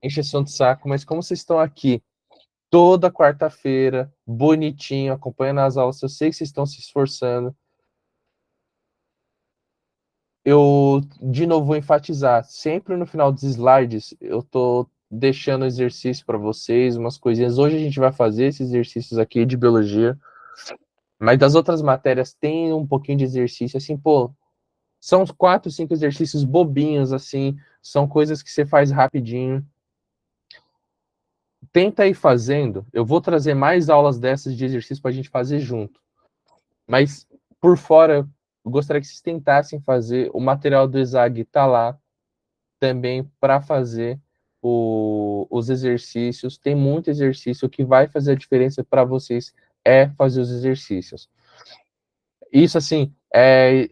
encheção de saco, mas como vocês estão aqui toda quarta-feira, bonitinho, acompanhando as aulas, eu sei que vocês estão se esforçando. Eu, de novo, vou enfatizar, sempre no final dos slides, eu tô deixando exercício para vocês, umas coisinhas. Hoje a gente vai fazer esses exercícios aqui de biologia, mas das outras matérias tem um pouquinho de exercício, assim, pô, são uns 4, 5 exercícios bobinhos, assim, são coisas que você faz rapidinho. Tenta ir fazendo, eu vou trazer mais aulas dessas de exercício para a gente fazer junto. Mas, por fora, eu gostaria que vocês tentassem fazer, o material do ESAG está lá, também para fazer os exercícios. Tem muito exercício. O que vai fazer a diferença para vocês é fazer os exercícios. Isso, assim, é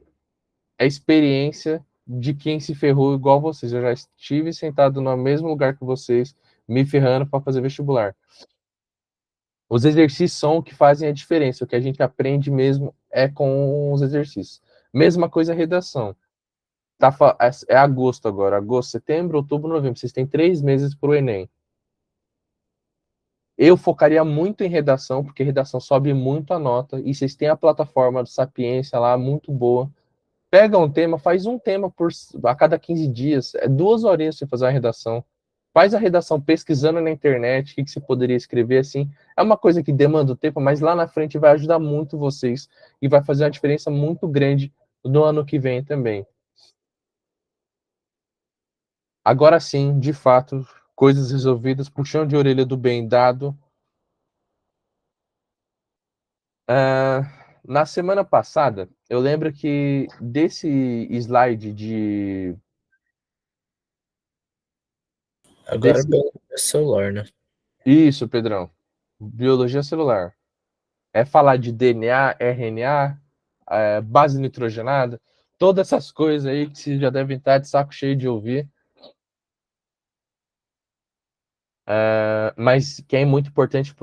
experiência de quem se ferrou igual vocês. Eu já estive sentado no mesmo lugar que vocês, me ferrando para fazer vestibular. Os exercícios são o que fazem a diferença. O que a gente aprende mesmo é com os exercícios. Mesma coisa a redação. É agosto agora. Agosto, setembro, outubro, novembro. Vocês têm 3 meses para o Enem. Eu focaria muito em redação, porque redação sobe muito a nota. E vocês têm a plataforma do Sapiência lá, muito boa. Pega um tema, faz um tema a cada 15 dias. É 2 horinhas para fazer uma redação. Faz a redação pesquisando na internet, o que você poderia escrever assim. É uma coisa que demanda tempo, mas lá na frente vai ajudar muito vocês e vai fazer uma diferença muito grande no ano que vem também. Agora sim, de fato, coisas resolvidas, puxão de orelha do bem dado. Na semana passada, eu lembro que desse slide de. Agora Desse... é celular, né? Isso, Pedrão. Biologia celular. É falar de DNA, RNA, base nitrogenada, todas essas coisas aí que vocês já devem estar de saco cheio de ouvir. Mas que é muito importante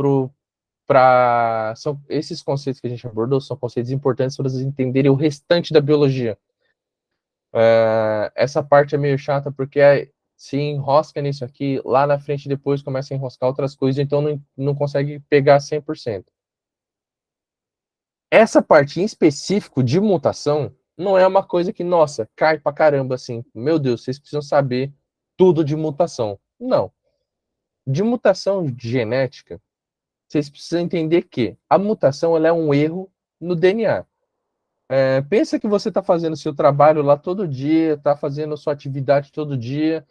são esses conceitos que a gente abordou são conceitos importantes para vocês entenderem o restante da biologia. Essa parte é meio chata porque se enrosca nisso aqui, lá na frente depois começa a enroscar outras coisas, então não consegue pegar 100%. Essa parte em específico de mutação não é uma coisa que, nossa, cai pra caramba assim. Meu Deus, vocês precisam saber tudo de mutação. Não. De mutação genética, vocês precisam entender que a mutação ela é um erro no DNA. Pensa que você está fazendo seu trabalho lá todo dia, está fazendo sua atividade todo dia,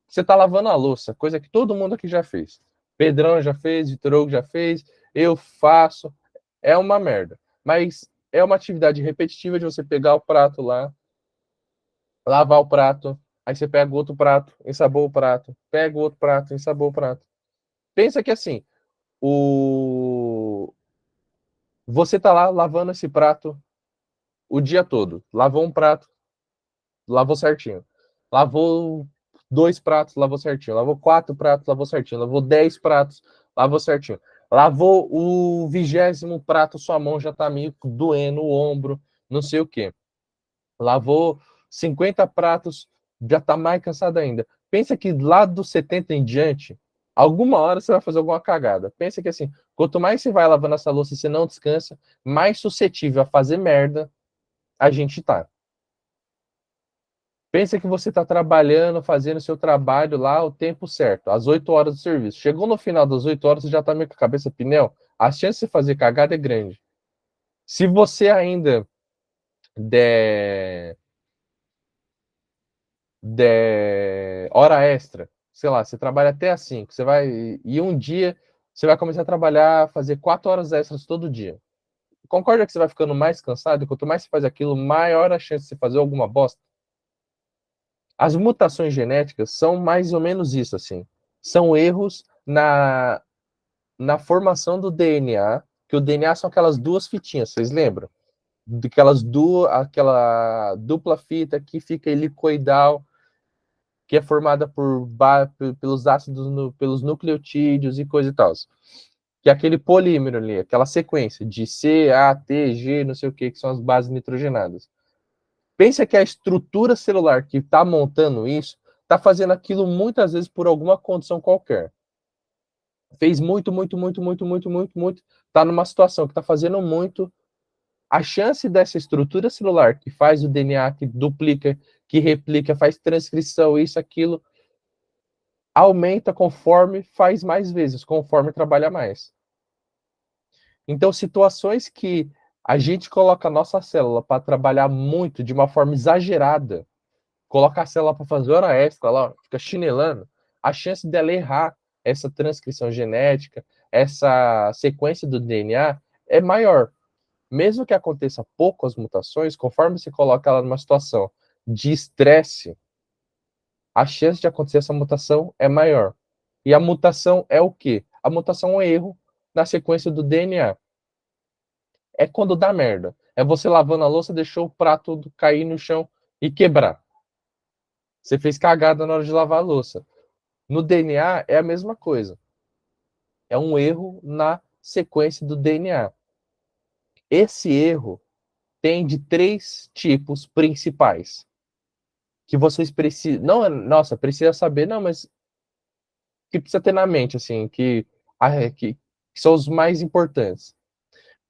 você está lavando a louça, coisa que todo mundo aqui já fez. Pedrão já fez, Vitor Hugo já fez, eu faço. É uma merda. Mas é uma atividade repetitiva de você pegar o prato lá, lavar o prato, aí você pega o outro prato, ensaboa o prato, pega o outro prato, ensaboa o prato. Pensa que assim, o... você tá lá lavando esse prato o dia todo. Lavou um prato, lavou certinho. Lavou 2 pratos, lavou certinho. Lavou 4 pratos, lavou certinho. Lavou 10 pratos, lavou certinho. Lavou o 20º prato, sua mão já tá meio doendo, o ombro, não sei o quê. Lavou 50 pratos, já tá mais cansado ainda. Pensa que lá dos 70 em diante, alguma hora você vai fazer alguma cagada. Pensa que assim, quanto mais você vai lavando essa louça e você não descansa, mais suscetível a fazer merda a gente tá. Pensa que você está trabalhando, fazendo seu trabalho lá o tempo certo, às 8 horas do serviço. Chegou no final das 8 horas, você já está meio com a cabeça pneu. A chance de você fazer cagada é grande. Se você ainda der, der hora extra, sei lá, você trabalha até às 5, você vai. E um dia você vai começar a trabalhar, fazer 4 horas extras todo dia. Concorda que você vai ficando mais cansado? E quanto mais você faz aquilo, maior a chance de você fazer alguma bosta? As mutações genéticas são mais ou menos isso, assim. São erros na formação do DNA, que o DNA são aquelas duas fitinhas, vocês lembram? Aquela dupla fita que fica helicoidal, que é formada pelos ácidos, pelos nucleotídeos e coisa e tal. Que é aquele polímero ali, aquela sequência de C, A, T, G, não sei o que são as bases nitrogenadas. Pensa que a estrutura celular que está montando isso está fazendo aquilo muitas vezes por alguma condição qualquer. Fez muito, está numa situação que está fazendo muito. A chance dessa estrutura celular que faz o DNA, que duplica, que replica, faz transcrição, isso, aquilo, aumenta conforme faz mais vezes, conforme trabalha mais. Então, situações que a gente coloca a nossa célula para trabalhar muito, de uma forma exagerada, coloca a célula para fazer hora extra lá, fica chinelando, a chance dela errar essa transcrição genética, essa sequência do DNA é maior. Mesmo que aconteça poucas mutações, conforme você coloca ela numa situação de estresse, a chance de acontecer essa mutação é maior. E a mutação é o quê? A mutação é um erro na sequência do DNA. É quando dá merda. É você lavando a louça, deixou o prato cair no chão e quebrar. Você fez cagada na hora de lavar a louça. No DNA é a mesma coisa. É um erro na sequência do DNA. Esse erro tem de 3 tipos principais que vocês precisam. Não, nossa, precisa saber, não, mas que precisa ter na mente, assim, que são os mais importantes.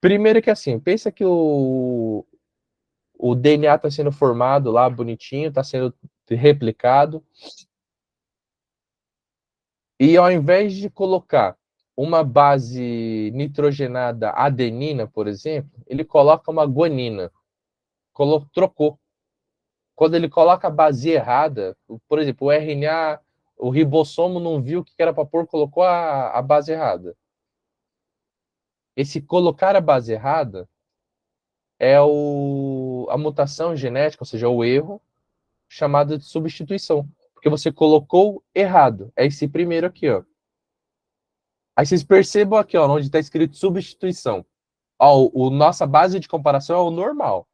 Primeiro que assim, pensa que o DNA está sendo formado lá, bonitinho, está sendo replicado. E ao invés de colocar uma base nitrogenada adenina, por exemplo, ele coloca uma guanina. Trocou. Quando ele coloca a base errada, por exemplo, o RNA, o ribossomo não viu o que era para pôr, colocou a base errada. Esse colocar a base errada é a mutação genética, ou seja, o erro, chamado de substituição. Porque você colocou errado. É esse primeiro aqui, ó. Aí vocês percebam aqui, ó, onde está escrito substituição. Ó, nossa base de comparação é o normal.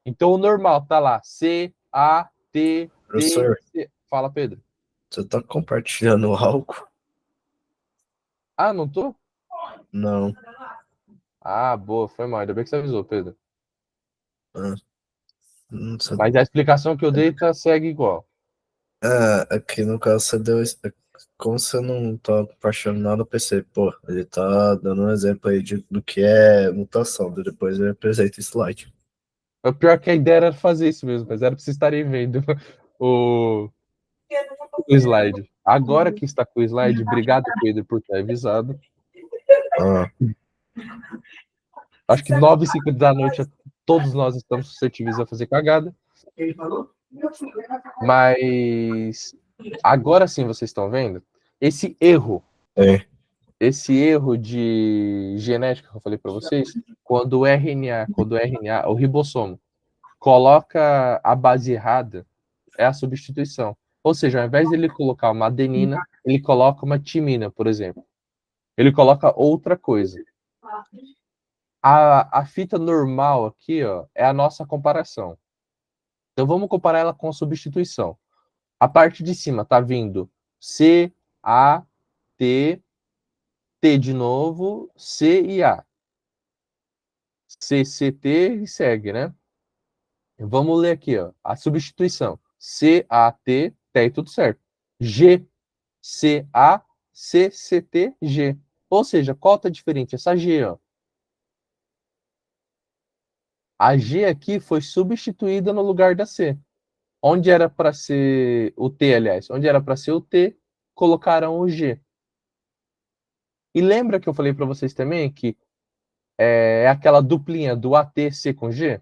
Então o normal tá lá, C, A, T, T, Professor, C. Fala, Pedro. você tá compartilhando algo? Ah, não tô? Não. Ah, boa, foi mal. Ainda bem que você avisou, Pedro. Ah, não sei. Mas a explicação que eu dei segue igual. Aqui no caso você deu. Como você não tá compartilhando nada, eu pensei, pô, ele tá dando um exemplo aí do que é mutação. Depois ele apresenta o slide. O pior que a ideia era fazer isso mesmo, mas era para vocês estarem vendo o, o slide. Agora que está com o slide, obrigado, Pedro, por ter avisado. Ah, Acho que 9h50 da noite todos nós estamos suscetíveis a fazer cagada. Mas agora sim vocês estão vendo esse erro. é. Esse erro de genética que eu falei para vocês, quando o ribossomo coloca a base errada, é a substituição. Ou seja, ao invés de ele colocar uma adenina, ele coloca uma timina, por exemplo. Ele coloca outra coisa. A fita normal aqui, ó, é a nossa comparação. Então vamos comparar ela com a substituição. A parte de cima tá vindo C, A, T, T de novo, C e A. C, C, T e segue, né? Vamos ler aqui, ó, a substituição. C, A, T, tá aí tudo certo. G, C, A, C, C, T, G. Ou seja, qual tá diferente? Essa G, ó. A G aqui foi substituída no lugar da C. Onde era para ser o T, aliás, onde era para ser o T, colocaram o G. E lembra que eu falei para vocês também que é aquela duplinha do ATC com G?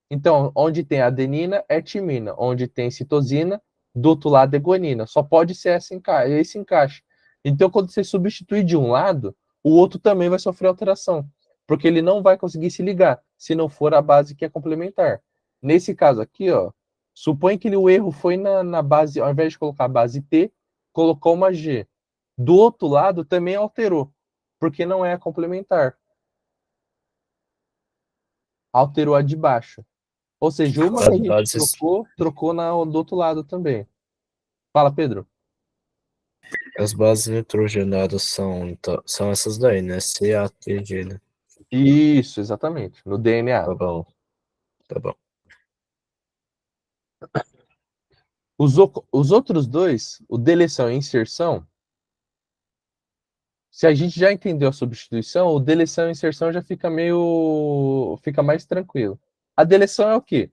Então, onde tem adenina é timina, onde tem citosina, do outro lado é guanina. Só pode ser esse encaixe. Então, quando você substituir de um lado, o outro também vai sofrer alteração, porque ele não vai conseguir se ligar, se não for a base que é complementar. Nesse caso aqui, ó, supõe que o erro foi na base, ao invés de colocar a base T, colocou uma G. Do outro lado também alterou, porque não é a complementar. Alterou a de baixo. Ou seja, uma que a As gente bases, trocou do outro lado também. Fala, Pedro. as bases nitrogenadas são, então, são essas daí, né? C, A, T, G, né? Isso, exatamente, no DNA. Tá bom, tá bom. Os outros dois, o deleção e inserção, se a gente já entendeu a substituição, o deleção e inserção já fica mais tranquilo. A deleção é o quê?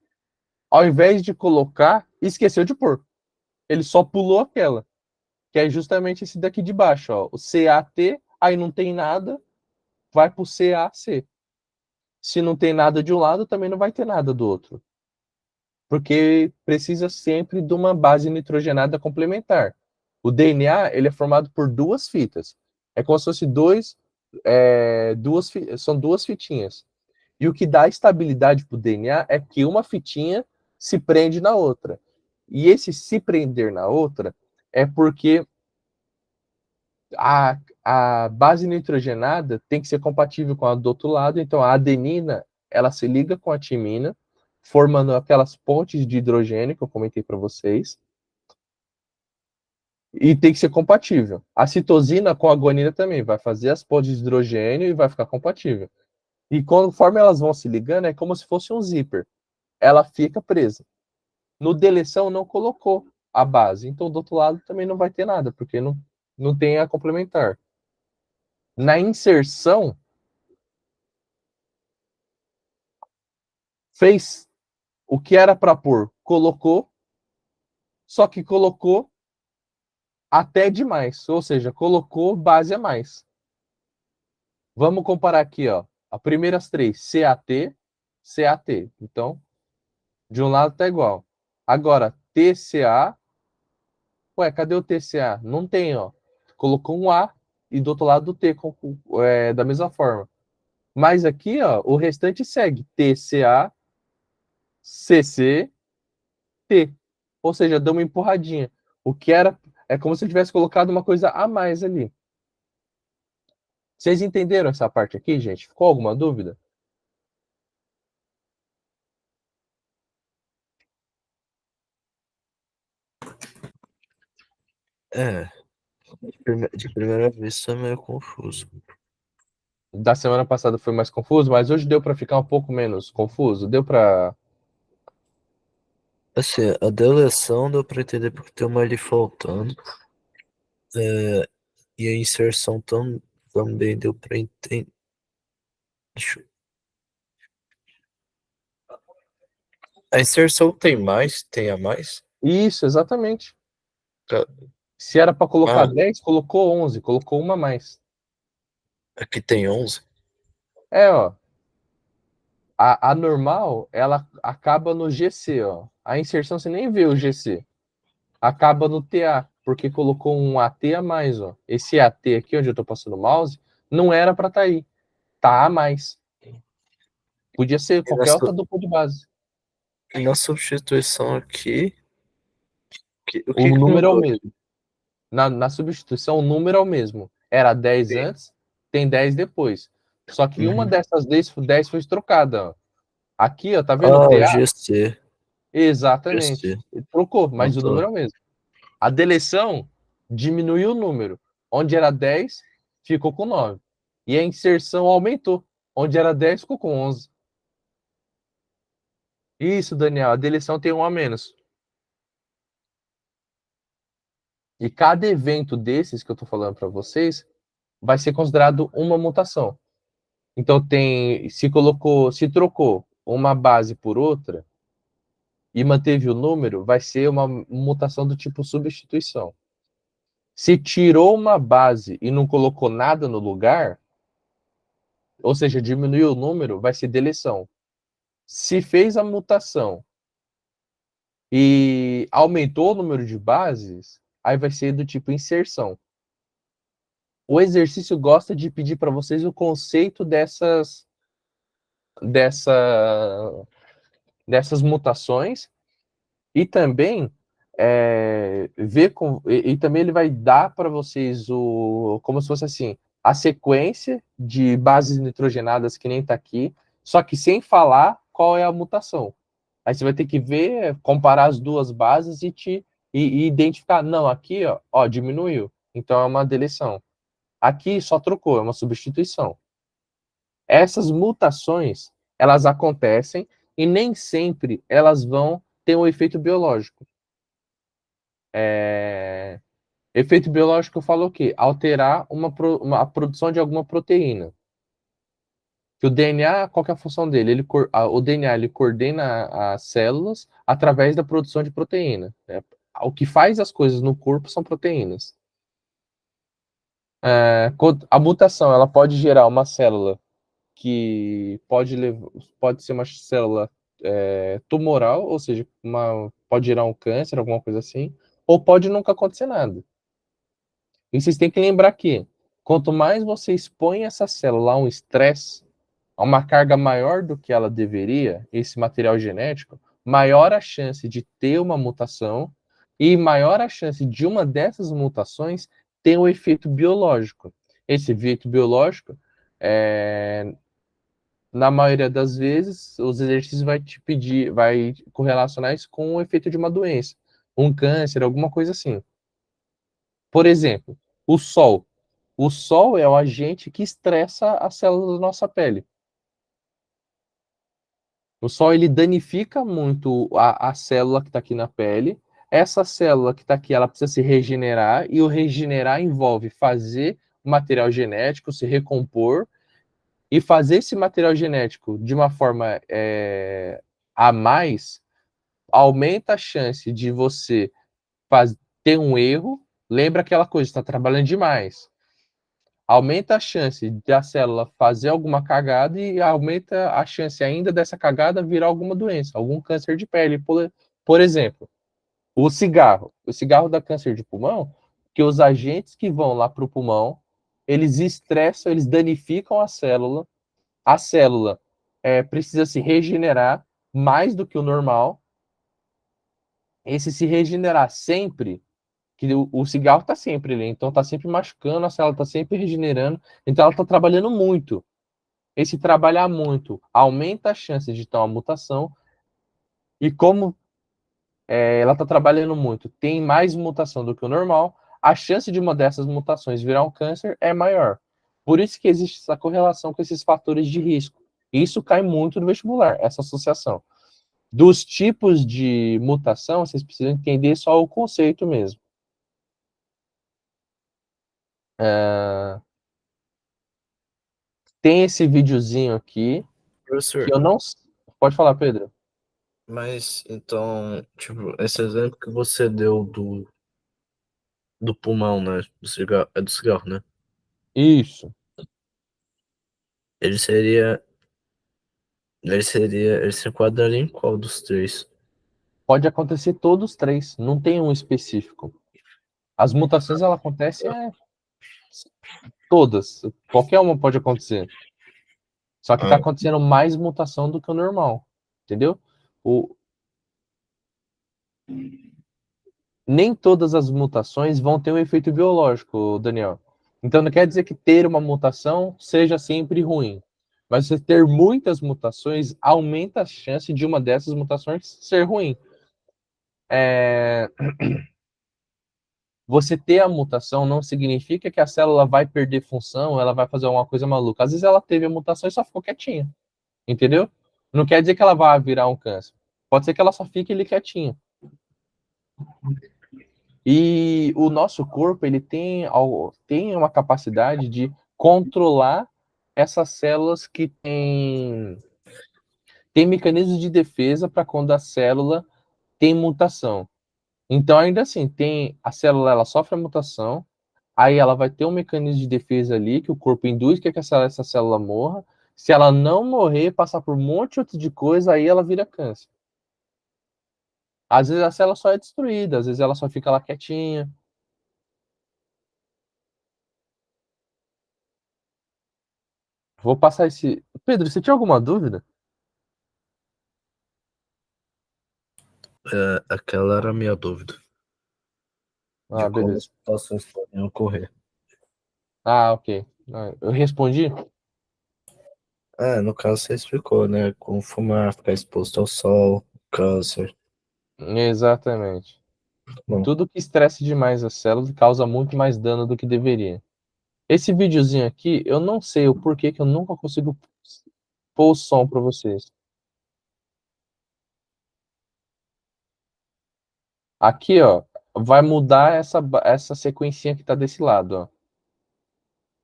Ao invés de colocar, esqueceu de pôr. Ele só pulou aquela, que é justamente esse daqui de baixo, ó, o CAT, aí não tem nada, vai pro CAC. Se não tem nada de um lado, também não vai ter nada do outro. Porque precisa sempre de uma base nitrogenada complementar. O DNA ele é formado por duas fitas. É como se fosse são duas fitinhas. E o que dá estabilidade para o DNA é que uma fitinha se prende na outra. E esse se prender na outra é porque a base nitrogenada tem que ser compatível com a do outro lado. Então a adenina ela se liga com a timina, formando aquelas pontes de hidrogênio que eu comentei para vocês. E tem que ser compatível. A citosina com a guanina também vai fazer as pontes de hidrogênio e vai ficar compatível. E conforme elas vão se ligando, é como se fosse um zíper. Ela fica presa. No deleção não colocou a base. Então do outro lado também não vai ter nada, porque não tem a complementar. Na inserção, fez o que era para pôr, colocou, só que colocou até demais. Ou seja, colocou base a mais. Vamos comparar aqui, ó. As primeiras três, CAT, CAT. Então, de um lado tá igual. Agora, TCA. Ué, cadê o TCA? Não tem, ó. Colocou um A e do outro lado o T, da mesma forma. Mas aqui, ó, o restante segue. TCA, CC, T. Ou seja, deu uma empurradinha. O que era. É como se eu tivesse colocado uma coisa a mais ali. Vocês entenderam essa parte aqui, gente? Ficou alguma dúvida? É, de primeira vista é meio confuso. Da semana passada foi mais confuso, mas hoje deu para ficar um pouco menos confuso? Deu para. Assim, a deleção deu pra entender porque tem uma ali faltando. É, e a inserção também deu pra entender. A inserção tem mais? Tem a mais? Isso, exatamente. Tá. Se era para colocar Ah, 10, colocou 11, colocou uma a mais. aqui tem 11. É, ó. A normal, ela acaba no GC, ó. A inserção você nem vê o GC. Acaba no TA, porque colocou um AT a mais, ó. Esse AT aqui, onde eu tô passando o mouse, não era para estar aí. Tá a mais. Podia ser E na, qualquer outra dupla de base. e na substituição aqui, o O que que número é o mudou? mesmo. Na substituição, o número é o mesmo. Era 10 Sim. antes, tem 10 depois. Só que uma Uhum. dessas 10 foi trocada. Ó. Aqui, ó, tá vendo o Ah, o TA? GC. Exatamente. GC. Trocou, Não mas o número tô. é o mesmo. A deleção diminuiu o número. Onde era 10, ficou com 9. E a inserção aumentou. Onde era 10, ficou com 11. Isso, Daniel. A deleção tem um a menos. E cada evento desses que eu tô falando para vocês vai ser considerado uma mutação. Então se trocou uma base por outra e manteve o número, vai ser uma mutação do tipo substituição. Se tirou uma base e não colocou nada no lugar, ou seja, diminuiu o número, vai ser deleção. Se fez a mutação e aumentou o número de bases, aí vai ser do tipo inserção. O exercício gosta de pedir para vocês o conceito dessa, dessas mutações e também ver e também ele vai dar para vocês como se fosse assim a sequência de bases nitrogenadas que nem está aqui, só que sem falar qual é a mutação. Aí você vai ter que ver, comparar as duas bases e identificar, não, aqui ó, diminuiu, então é uma deleção. Aqui só trocou, é uma substituição. Essas mutações, elas acontecem e nem sempre elas vão ter um efeito biológico. Efeito biológico fala o quê? Alterar a produção de alguma proteína. Que o DNA, qual que é a função dele? O DNA ele coordena as células através da produção de proteína. Né? O que faz as coisas no corpo são proteínas. A mutação ela pode gerar uma célula que pode ser uma célula tumoral, ou seja, pode gerar um câncer, alguma coisa assim, ou pode nunca acontecer nada. E vocês têm que lembrar que quanto mais você expõe essa célula a um estresse, a uma carga maior do que ela deveria, esse material genético, maior a chance de ter uma mutação e maior a chance de uma dessas mutações ter um efeito biológico. Esse efeito biológico, na maioria das vezes, os exercícios vai te pedir, vai correlacionar isso com o efeito de uma doença, um câncer, alguma coisa assim. Por exemplo, o sol. O sol é o agente que estressa as células da nossa pele. O sol ele danifica muito a célula que está aqui na pele. Essa célula que está aqui, ela precisa se regenerar, e o regenerar envolve fazer o material genético se recompor e fazer esse material genético de uma forma a mais, aumenta a chance de você ter um erro. Lembra aquela coisa, está trabalhando demais. Aumenta a chance da célula fazer alguma cagada e aumenta a chance ainda dessa cagada virar alguma doença, algum câncer de pele. Por exemplo, o cigarro. O cigarro dá câncer de pulmão, porque os agentes que vão lá para o pulmão, eles estressam, eles danificam a célula. A célula precisa se regenerar mais do que o normal. Esse se regenerar sempre, que o cigarro está sempre ali, então está sempre machucando, a célula está sempre regenerando, então ela está trabalhando muito. Esse trabalhar muito aumenta a chance de ter uma mutação, e como ela está trabalhando muito, tem mais mutação do que o normal, a chance de uma dessas mutações virar um câncer é maior. Por isso que existe essa correlação com esses fatores de risco. E isso cai muito no vestibular, essa associação. Dos tipos de mutação, vocês precisam entender só o conceito mesmo. Tem esse videozinho aqui, que Professor, eu não... Pode falar, Pedro. mas então, tipo, esse exemplo que você deu do pulmão, né? Do cigarro, é do cigarro, né? Isso. Ele seria. Ele se enquadraria em qual dos três? Pode acontecer todos três, não tem um específico. As mutações, ela acontece todas. Qualquer uma pode acontecer. Só que está Ah, acontecendo mais mutação do que o normal. Entendeu? O, Nem todas as mutações vão ter um efeito biológico, Daniel. Então não quer dizer que ter uma mutação seja sempre ruim. Mas você ter muitas mutações aumenta a chance de uma dessas mutações ser ruim. Você ter a mutação não significa que a célula vai perder função, ela vai fazer alguma coisa maluca. Às vezes ela teve a mutação e só ficou quietinha. Entendeu? Não quer dizer que ela vai virar um câncer. Pode ser que ela só fique ali quietinha. E o nosso corpo, ele tem uma capacidade de controlar essas células que tem mecanismos de defesa para quando a célula tem mutação. Então, ainda assim, a célula ela sofre a mutação, aí ela vai ter um mecanismo de defesa ali que o corpo induz que essa célula morra. Se ela não morrer, passar por um monte de coisa, aí ela vira câncer. Às vezes a célula só é destruída, às vezes ela só fica lá quietinha. Vou passar esse. Pedro, você tinha alguma dúvida? aquela era a minha dúvida. De Ah, como beleza. as mutações podem ocorrer. Ah, ok. Eu respondi? No caso você explicou, né? Como fumar, ficar exposto ao sol, câncer. Exatamente. Bom, Tudo que estresse demais a célula causa muito mais dano do que deveria. Esse videozinho aqui, eu não sei o porquê que eu nunca consigo pôr o som para vocês. Aqui, ó. vai mudar essa sequencinha que está desse lado, ó.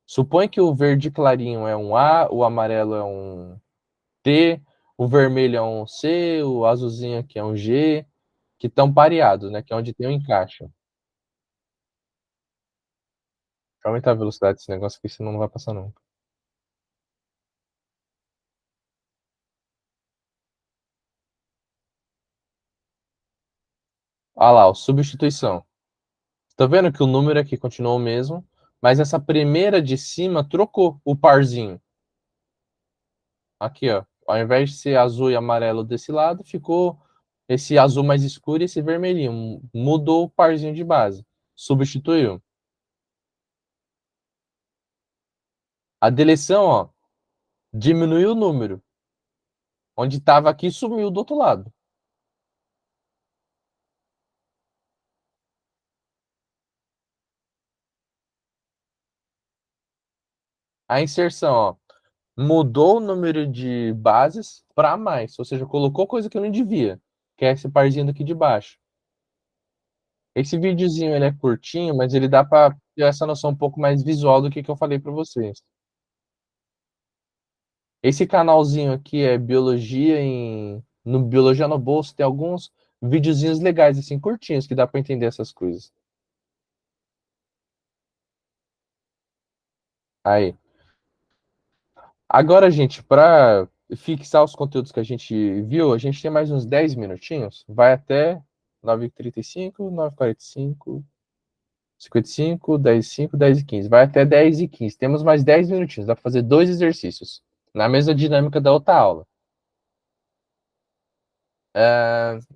Supõe que o verde clarinho é um A, o amarelo é um T, o vermelho é um C, o azulzinho aqui é um G, que estão pareados, né? Que é onde tem o encaixe. Deixa eu aumentar a velocidade desse negócio aqui, senão não vai passar nunca. Olha lá, ó, substituição. Tá vendo que o número aqui continuou o mesmo, mas essa primeira de cima trocou o parzinho. Aqui, ó. Ao invés de ser azul e amarelo desse lado, ficou esse azul mais escuro e esse vermelhinho. Mudou o parzinho de base. Substituiu. A deleção, ó, diminuiu o número. Onde estava aqui, sumiu do outro lado. A inserção, ó, mudou o número de bases para mais. Ou seja, colocou coisa que não devia. Que é esse parzinho aqui de baixo. Esse videozinho ele é curtinho, mas ele dá para ter essa noção um pouco mais visual do que eu falei para vocês. Esse canalzinho aqui é Biologia no Biologia no Bolso, tem alguns videozinhos legais, assim, curtinhos, que dá para entender essas coisas. Aí. Agora, gente, para fixar os conteúdos que a gente viu, a gente tem mais uns 10 minutinhos. Vai até 9h35, 9h45, 55, 10h05, 10h15. Vai até 10h15. Temos mais 10 minutinhos. Dá para fazer dois exercícios. Na mesma dinâmica da outra aula.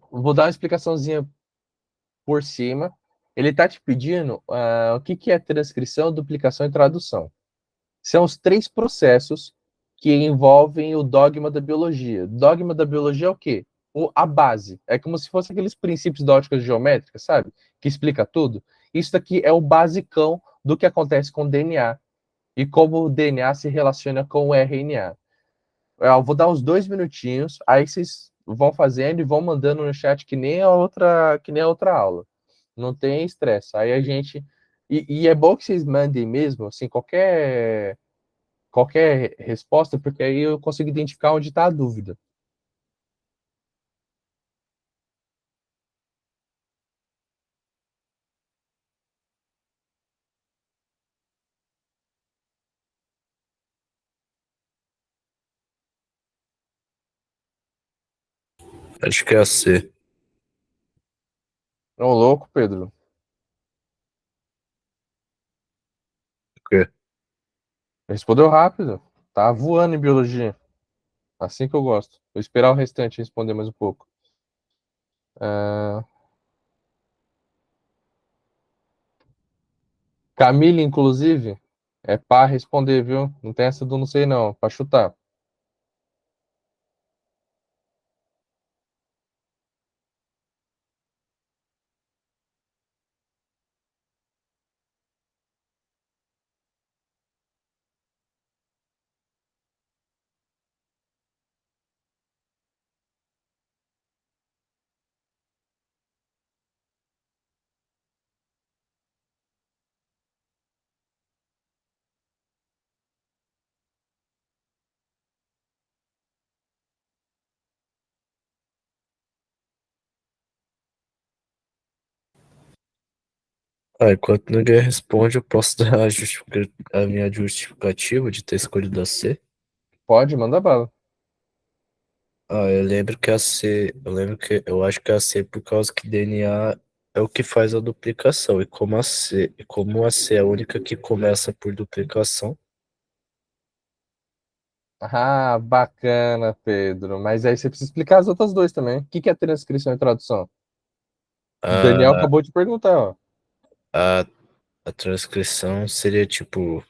Vou dar uma explicaçãozinha por cima. Ele está te pedindo o que é transcrição, duplicação e tradução. São os três processos que envolvem o dogma da biologia. Dogma da biologia é o quê? A base. É como se fosse aqueles princípios da ótica geométrica, sabe? Que explica tudo. Isso daqui é o basicão do que acontece com o DNA e como o DNA se relaciona com o RNA. Eu vou dar uns 2 minutinhos, aí vocês vão fazendo e vão mandando no chat que nem a outra aula. Não tem estresse. Aí a gente. E é bom que vocês mandem mesmo, assim, qualquer resposta, porque aí eu consigo identificar onde está a dúvida. Acho que é a C. Ô, louco, Pedro. O quê? Respondeu rápido. Tá voando em biologia. Assim que eu gosto. Vou esperar o restante responder mais um pouco. Ah, Camille, inclusive, é para responder, viu? Não tem essa do não sei não, para chutar. Enquanto ninguém responde, eu posso dar a minha justificativa de ter escolhido a C. Pode, manda bala. Eu lembro que a C, eu lembro que eu acho que a C por causa que DNA é o que faz a duplicação e como a C é a única que começa por duplicação. Ah, bacana, Pedro. Mas aí você precisa explicar as outras duas também. O que é transcrição e tradução? O Daniel A, acabou de perguntar, ó. a, a transcrição seria tipo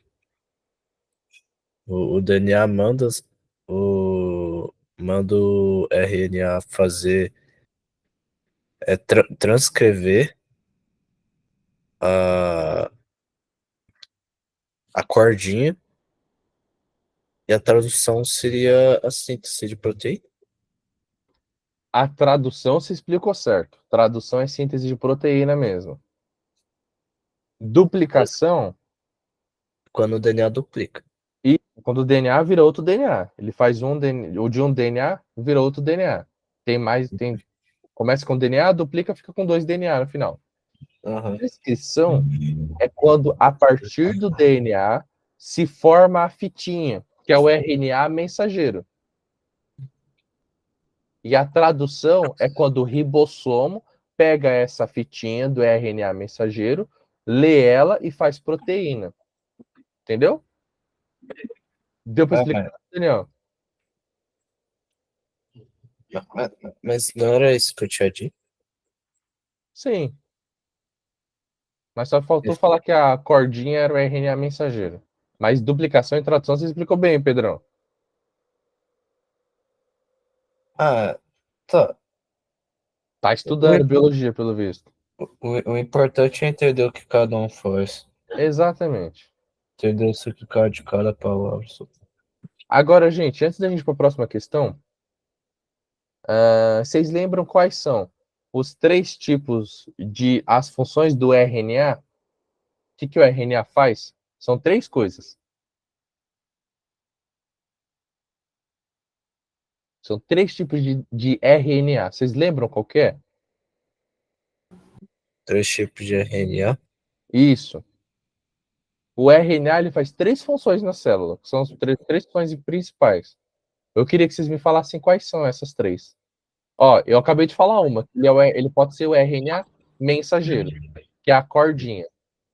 o DNA manda o RNA fazer transcrever a, a cordinha. E a tradução seria a síntese de proteína. A tradução se explicou certo. Tradução é síntese de proteína mesmo. Duplicação, Quando o DNA duplica. e quando o DNA vira outro DNA. Ele faz um DNA, ou de um DNA vira outro DNA. Começa com DNA, duplica, fica com 2 DNA no final. Aham. Transcrição é quando, a partir do DNA, se forma a fitinha, que é o RNA mensageiro. E a tradução é quando o ribossomo pega essa fitinha do RNA mensageiro, lê ela e faz proteína. Entendeu? Deu para explicar, Daniel? Mas não era isso que eu tinha dito? Sim. Mas só faltou falar que a cordinha era o RNA mensageiro. Mas duplicação e tradução você explicou bem, Pedrão. Ah, tá. Tá estudando biologia, pelo visto. O importante é entender o que cada um faz. Exatamente. Entender o significado de cada palavra. Agora, gente, antes da gente ir para a próxima questão, vocês lembram quais são os 3 tipos de as funções do RNA? O que o RNA faz? São 3 coisas. São 3 tipos de RNA. Vocês lembram qual que é? 3 tipos de RNA. Isso. O RNA ele faz 3 funções na célula, que são as 3 funções principais. Eu queria que vocês me falassem quais são essas 3. Ó, eu acabei de falar uma. Ele pode ser o RNA mensageiro, que é a cordinha.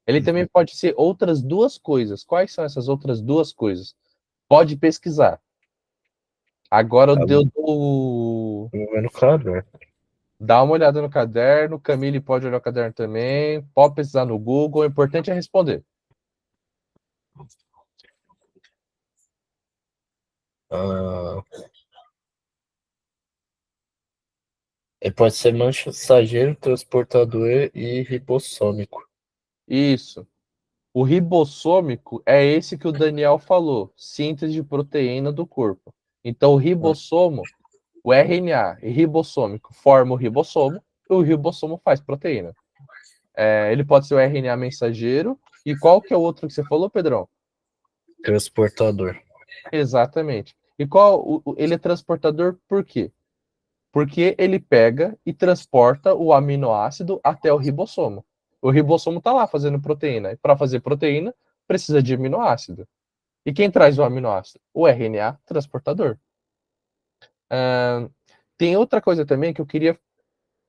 Ele também pode ser outras 2 coisas. Quais são essas outras 2 coisas? Pode pesquisar. Agora eu Vai no caderno. dá uma olhada no caderno. Camille pode olhar o caderno também. Pode pesquisar no Google. O importante é responder. Ele pode ser mensageiro, transportador e ribossômico. Isso. O ribossômico é esse que o Daniel falou, síntese de proteína do corpo. Então, o ribossomo, o RNA e ribossômico forma o ribossomo, e o ribossomo faz proteína. Ele pode ser o RNA mensageiro. E qual que é o outro que você falou, Pedrão? Transportador. Exatamente. E ele é transportador por quê? Porque ele pega e transporta o aminoácido até o ribossomo. O ribossomo está lá fazendo proteína. E para fazer proteína, precisa de aminoácido. E quem traz o aminoácido? O RNA transportador. Tem outra coisa também que eu queria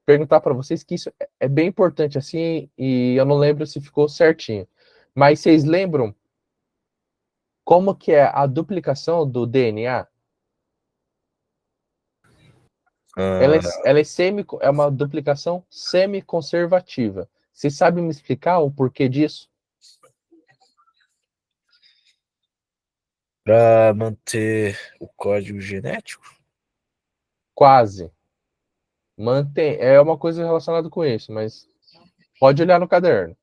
perguntar para vocês, que isso é bem importante assim, e eu não lembro se ficou certinho. Mas vocês lembram como que é a duplicação do DNA? É uma duplicação semi-conservativa. Vocês sabem me explicar o porquê disso? Para manter o código genético? Quase. É uma coisa relacionada com isso, mas pode olhar no caderno.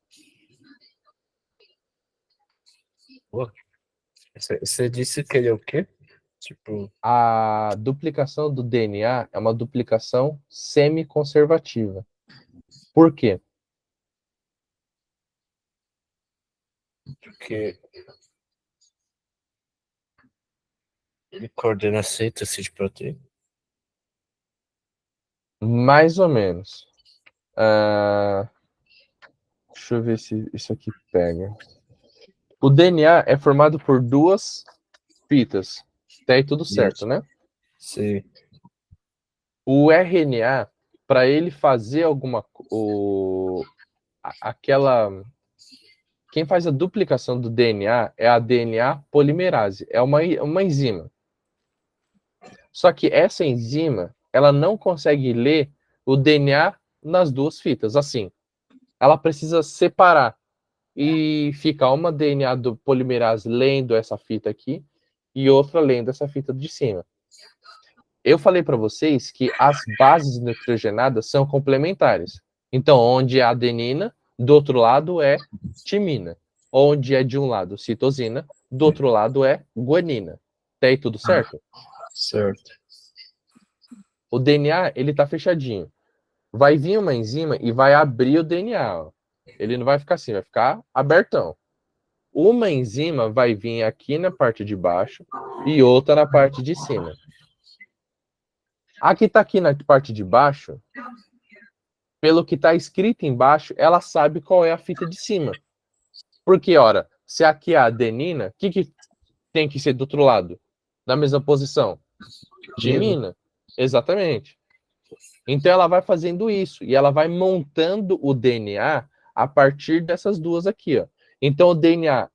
Você disse que ele é o quê? Tipo, A duplicação do DNA é uma duplicação semi-conservativa. Por quê? que ele coordena a síntese de proteína. Mais ou menos. Deixa eu ver se isso aqui pega. O DNA é formado por 2 fitas. Até aí tudo certo, né? Sim. O RNA, para ele fazer quem faz a duplicação do DNA é a DNA polimerase, é uma enzima. Só que essa enzima, ela não consegue ler o DNA nas 2 fitas, assim. Ela precisa separar e fica uma DNA do polimerase lendo essa fita aqui e outra lendo essa fita de cima. Eu falei para vocês que as bases nitrogenadas são complementares. Então, onde é adenina, do outro lado é timina. Onde é de um lado citosina, do outro lado é guanina. Tá aí tudo certo? Certo. o DNA, ele tá fechadinho. Vai vir uma enzima e vai abrir o DNA. Ó. Ele não vai ficar assim, vai ficar abertão. Uma enzima vai vir aqui na parte de baixo e outra na parte de cima. A que está aqui na parte de baixo, pelo que está escrito embaixo, ela sabe qual é a fita de cima. Porque, ora, se aqui é a adenina, o que tem que ser do outro lado? Na mesma posição? Timina. Exatamente. Então ela vai fazendo isso e ela vai montando o DNA a partir dessas duas aqui, ó. Então o DNA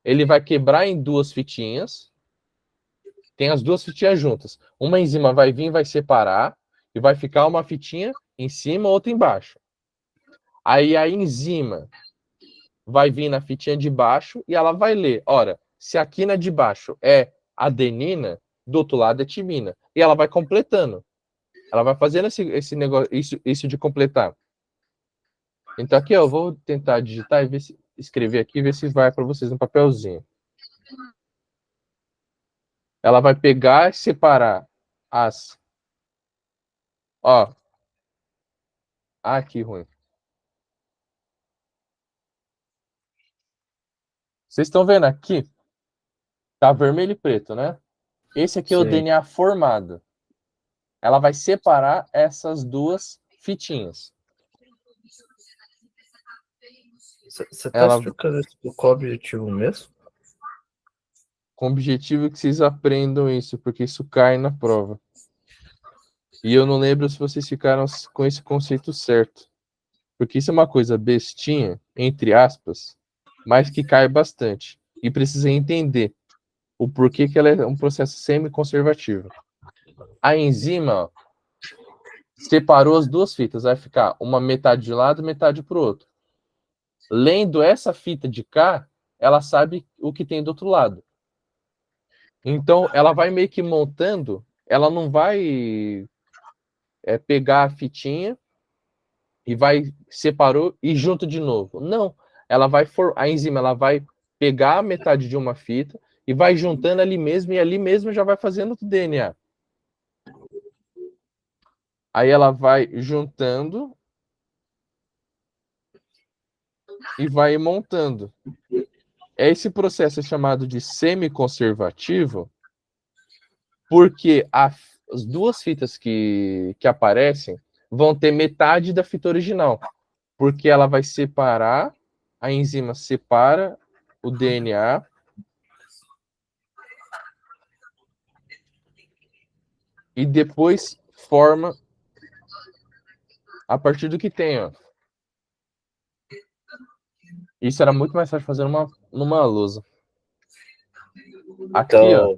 ele vai quebrar em duas fitinhas. Tem as duas fitinhas juntas. Uma enzima vai vir, vai separar e vai ficar uma fitinha em cima, outra embaixo. Aí a enzima vai vir na fitinha de baixo e ela vai ler. Ora, se aqui na de baixo é adenina, do outro lado é timina. E ela vai completando. Ela vai fazendo esse negócio, isso de completar. Então aqui eu vou tentar digitar e ver se, escrever aqui e ver se vai para vocês no papelzinho. Ela vai pegar e separar as... Ó. Ah, que ruim. Vocês estão vendo aqui? Tá vermelho e preto, né? Esse aqui é o Sim. DNA formado. Ela vai separar essas duas fitinhas. Você tá explicando isso com o objetivo mesmo? Com o objetivo que vocês aprendam isso, porque isso cai na prova. E eu não lembro se vocês ficaram com esse conceito certo. Porque isso é uma coisa bestinha, entre aspas, mas que cai bastante. E precisa entender o porquê que ela é um processo semi-conservativo. A enzima, ó, separou as duas fitas, vai ficar uma metade de um lado, metade para o outro. Lendo essa fita de cá, ela sabe o que tem do outro lado. Então, ela vai meio que montando, ela não vai pegar a fitinha e vai, separou e junto de novo. Não, ela vai, a enzima ela vai pegar a metade de uma fita e vai juntando ali mesmo, e ali mesmo já vai fazendo o DNA. Aí ela vai juntando e vai montando. Esse processo é chamado de semi-conservativo porque as duas fitas que aparecem vão ter metade da fita original. Porque ela vai separar, a enzima separa o DNA e depois forma a partir do que tem, ó. Isso era muito mais fácil fazer numa lousa. Aqui, Então, ó,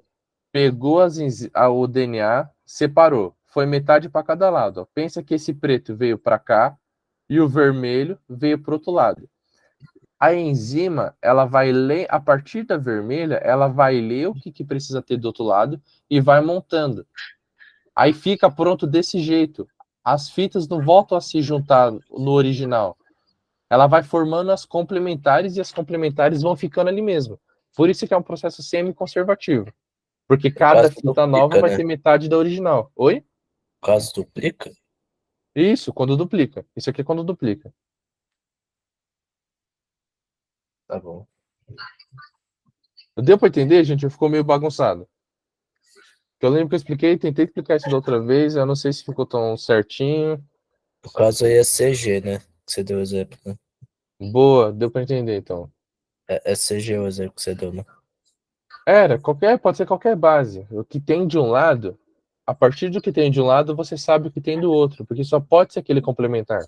pegou o DNA, separou. Foi metade para cada lado. Ó. Pensa que esse preto veio para cá e o vermelho veio para o outro lado. A enzima, ela vai ler, a partir da vermelha, ela vai ler o que precisa ter do outro lado e vai montando. Aí fica pronto desse jeito. As fitas não voltam a se juntar no original. Ela vai formando as complementares e as complementares vão ficando ali mesmo. Por isso que é um processo semi-conservativo. Porque cada fita nova vai ter metade da original. Oi? O caso duplica? Isso, quando duplica. Isso aqui é quando duplica. Tá bom. Deu para entender, gente? Ficou meio bagunçado. Eu lembro que eu expliquei, tentei explicar isso da outra vez, eu não sei se ficou tão certinho. No caso aí é CG, né? Que você deu o exemplo, né? Boa, deu para entender então. É CG o exemplo que você deu, né? Pode ser qualquer base. O que tem de um lado, a partir do que tem de um lado, você sabe o que tem do outro, porque só pode ser aquele complementar.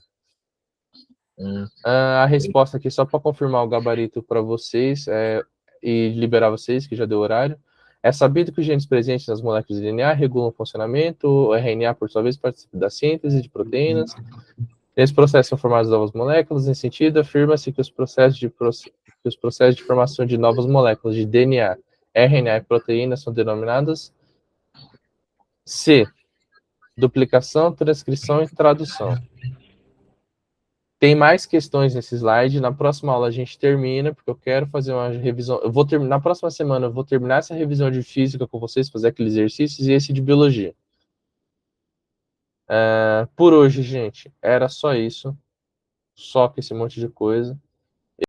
A resposta aqui, só para confirmar o gabarito para vocês e liberar vocês, que já deu horário. É sabido que os genes presentes nas moléculas de DNA regulam o funcionamento, o RNA, por sua vez, participa da síntese de proteínas. Nesse processo são formadas novas moléculas. Nesse sentido, afirma-se que os processos de formação de novas moléculas de DNA, RNA e proteínas são denominadas C. Duplicação, transcrição e tradução. Tem mais questões nesse slide. Na próxima aula a gente termina, porque eu quero fazer uma revisão. Na próxima semana eu vou terminar essa revisão de física com vocês, fazer aqueles exercícios e esse de biologia. Por hoje, gente, era só isso. Só com esse monte de coisa.